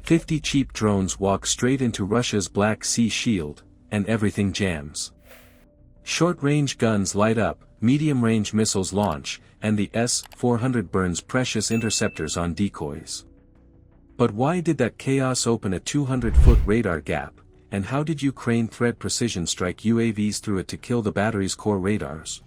50 cheap drones walk straight into Russia's Black Sea shield, and everything jams. Short-range guns light up, medium-range missiles launch, and the S-400 burns precious interceptors on decoys. But why did that chaos open a 200-foot radar gap, and how did Ukraine thread precision strike UAVs through it to kill the battery's core radars?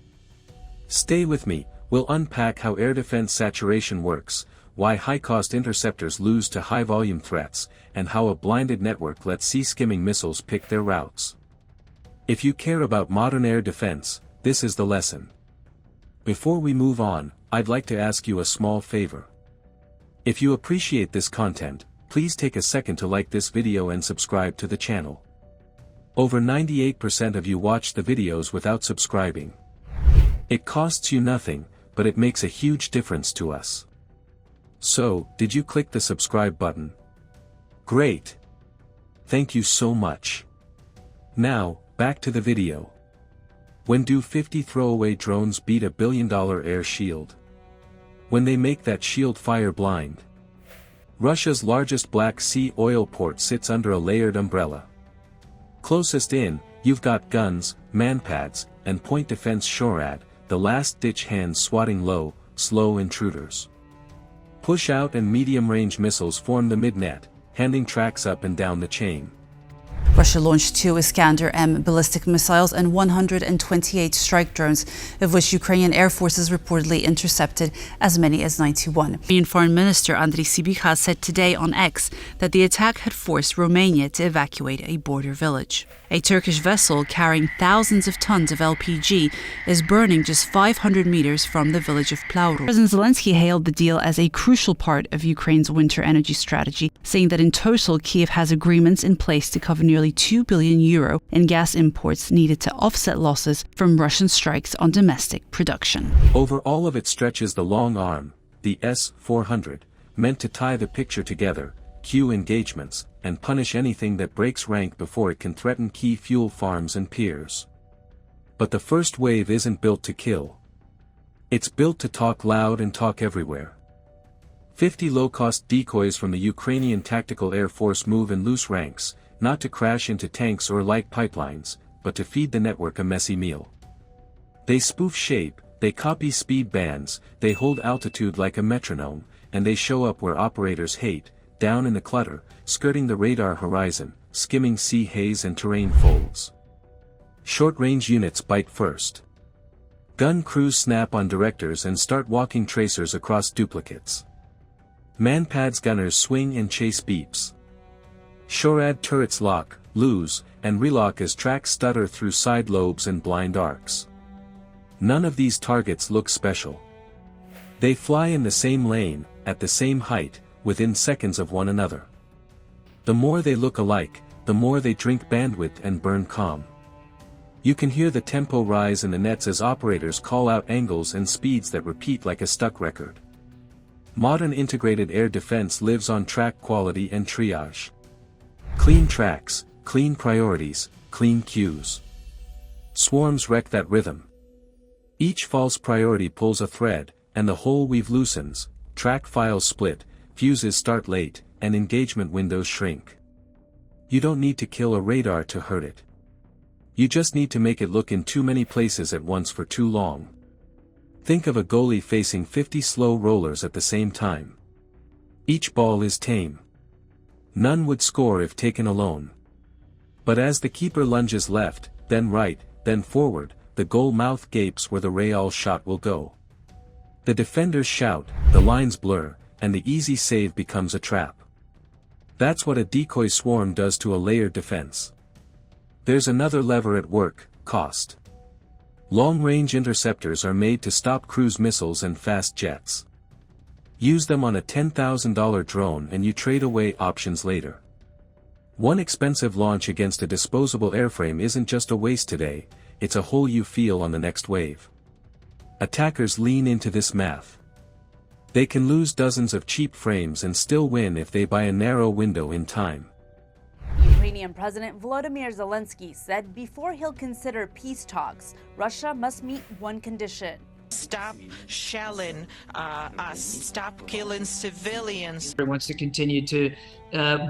Stay with me, we'll unpack how air defense saturation works, why high-cost interceptors lose to high-volume threats, and how a blinded network lets sea-skimming missiles pick their routes. If you care about modern air defense, this is the lesson. Before we move on, I'd like to ask you a small favor. If you appreciate this content, please take a second to like this video and subscribe to the channel. Over 98% of you watch the videos without subscribing. It costs you nothing, but it makes a huge difference to us. So, did you click the subscribe button? Great! Thank you so much. Now, back to the video. When do 50 throwaway drones beat $1 billion air shield? When they make that shield fire blind. Russia's largest Black Sea oil port sits under a layered umbrella. Closest in, you've got guns, manpads, and point defense SHORAD, the last-ditch hands swatting low, slow intruders. Push-out and medium-range missiles form the mid-net, handing tracks up and down the chain. Russia launched 2 Iskander-M ballistic missiles and 128 strike drones, of which Ukrainian air forces reportedly intercepted as many as 91. Ukrainian Foreign Minister Andriy Sybiha said today on X that the attack had forced Romania to evacuate a border village. A Turkish vessel carrying thousands of tons of LPG is burning just 500 meters from the village of Plauru. President Zelensky hailed the deal as a crucial part of Ukraine's winter energy strategy, saying that in total Kyiv has agreements in place to cover nearly €2 billion in gas imports needed to offset losses from Russian strikes on domestic production. Over all of it stretches the long arm, the S-400, meant to tie the picture together, cue engagements, and punish anything that breaks rank before it can threaten key fuel farms and piers. But the first wave isn't built to kill. It's built to talk loud and talk everywhere. 50 low-cost decoys from the Ukrainian Tactical Air Force move in loose ranks, not to crash into tanks or light pipelines, but to feed the network a messy meal. They spoof shape, they copy speed bands, they hold altitude like a metronome, and they show up where operators hate, down in the clutter, skirting the radar horizon, skimming sea haze and terrain folds. Short-range units bite first. Gun crews snap on directors and start walking tracers across duplicates. Manpads gunners swing and chase beeps. SHORAD turrets lock, lose, and relock as tracks stutter through side lobes and blind arcs. None of these targets look special. They fly in the same lane, at the same height, within seconds of one another. The more they look alike, the more they drink bandwidth and burn calm. You can hear the tempo rise in the nets as operators call out angles and speeds that repeat like a stuck record. Modern integrated air defense lives on track quality and triage. Clean tracks, clean priorities, clean cues. Swarms wreck that rhythm. Each false priority pulls a thread, and the whole weave loosens, track files split, fuses start late, and engagement windows shrink. You don't need to kill a radar to hurt it. You just need to make it look in too many places at once for too long. Think of a goalie facing 50 slow rollers at the same time. Each ball is tame. None would score if taken alone. But as the keeper lunges left, then right, then forward, the goal mouth gapes where the Real shot will go. The defenders shout, the lines blur, and the easy save becomes a trap. That's what a decoy swarm does to a layered defense. There's another lever at work, cost. Long-range interceptors are made to stop cruise missiles and fast jets. Use them on a $10,000 drone and you trade away options later. One expensive launch against a disposable airframe isn't just a waste today, it's a hole you feel on the next wave. Attackers lean into this math. They can lose dozens of cheap frames and still win if they buy a narrow window in time. Ukrainian President Volodymyr Zelensky said before he'll consider peace talks, Russia must meet one condition: Stop shelling us. Stop killing civilians. It wants to continue to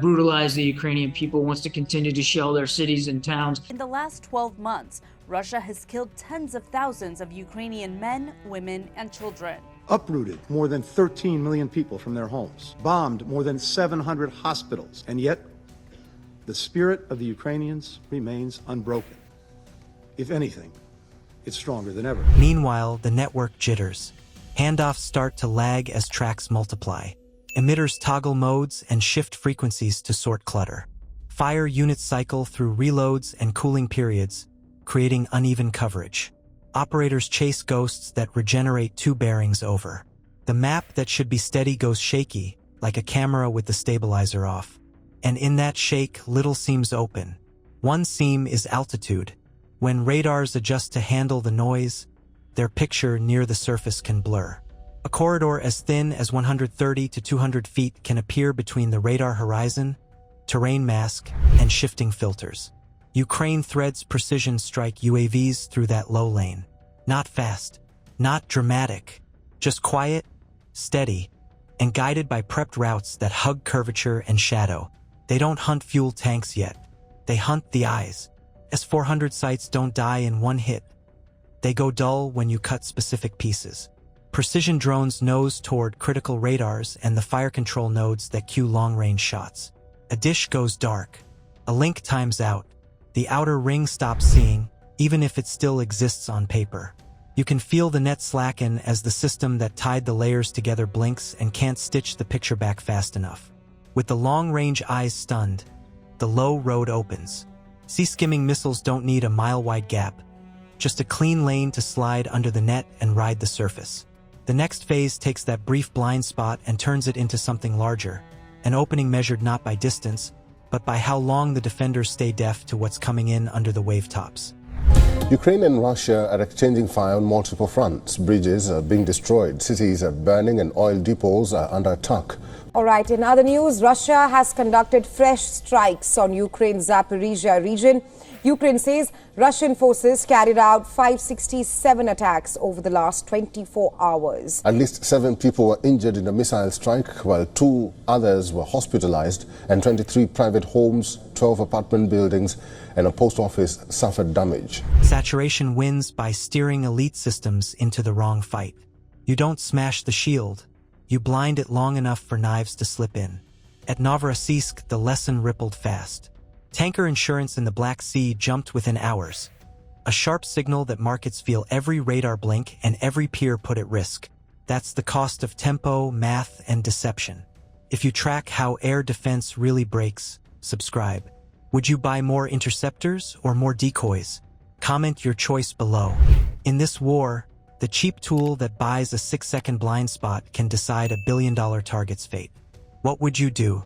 brutalize the Ukrainian people, wants to continue to shell their cities and towns. In the last 12 months, Russia has killed tens of thousands of Ukrainian men, women, and children. Uprooted more than 13 million people from their homes, bombed more than 700 hospitals, and yet the spirit of the Ukrainians remains unbroken. If anything, it's stronger than ever. Meanwhile, the network jitters. Handoffs start to lag as tracks multiply. Emitters toggle modes and shift frequencies to sort clutter. Fire units cycle through reloads and cooling periods, creating uneven coverage. Operators chase ghosts that regenerate 2 bearings over. The map that should be steady goes shaky, like a camera with the stabilizer off. And in that shake, little seems open. One seam is altitude. When radars adjust to handle the noise, their picture near the surface can blur. A corridor as thin as 130 to 200 feet can appear between the radar horizon, terrain mask, and shifting filters. Ukraine threads precision strike UAVs through that low lane. Not fast, not dramatic, just quiet, steady, and guided by prepped routes that hug curvature and shadow. They don't hunt fuel tanks yet. They hunt the eyes. S-400 sites don't die in one hit. They go dull when you cut specific pieces. Precision drones nose toward critical radars and the fire control nodes that cue long-range shots. A dish goes dark. A link times out. The outer ring stops seeing, even if it still exists on paper. You can feel the net slacken as the system that tied the layers together blinks and can't stitch the picture back fast enough. With the long-range eyes stunned, the low road opens. Sea-skimming missiles don't need a mile-wide gap, just a clean lane to slide under the net and ride the surface. The next phase takes that brief blind spot and turns it into something larger, an opening measured not by distance, but by how long the defenders stay deaf to what's coming in under the wave tops. Ukraine and Russia are exchanging fire on multiple fronts. Bridges are being destroyed, cities are burning, and oil depots are under attack. All right, in other news, Russia has conducted fresh strikes on Ukraine's Zaporizhia region. Ukraine says Russian forces carried out 567 attacks over the last 24 hours. At least 7 people were injured in a missile strike, while 2 others were hospitalized, and 23 private homes, 12 apartment buildings, and a post office suffered damage. Saturation wins by steering elite systems into the wrong fight. You don't smash the shield. You blind it long enough for knives to slip in. At Novorossiysk, the lesson rippled fast. Tanker insurance in the Black Sea jumped within hours. A sharp signal that markets feel every radar blink and every peer put at risk. That's the cost of tempo, math, and deception. If you track how air defense really breaks, subscribe. Would you buy more interceptors or more decoys? Comment your choice below. In this war, the cheap tool that buys a 6-second blind spot can decide a billion-dollar target's fate. What would you do?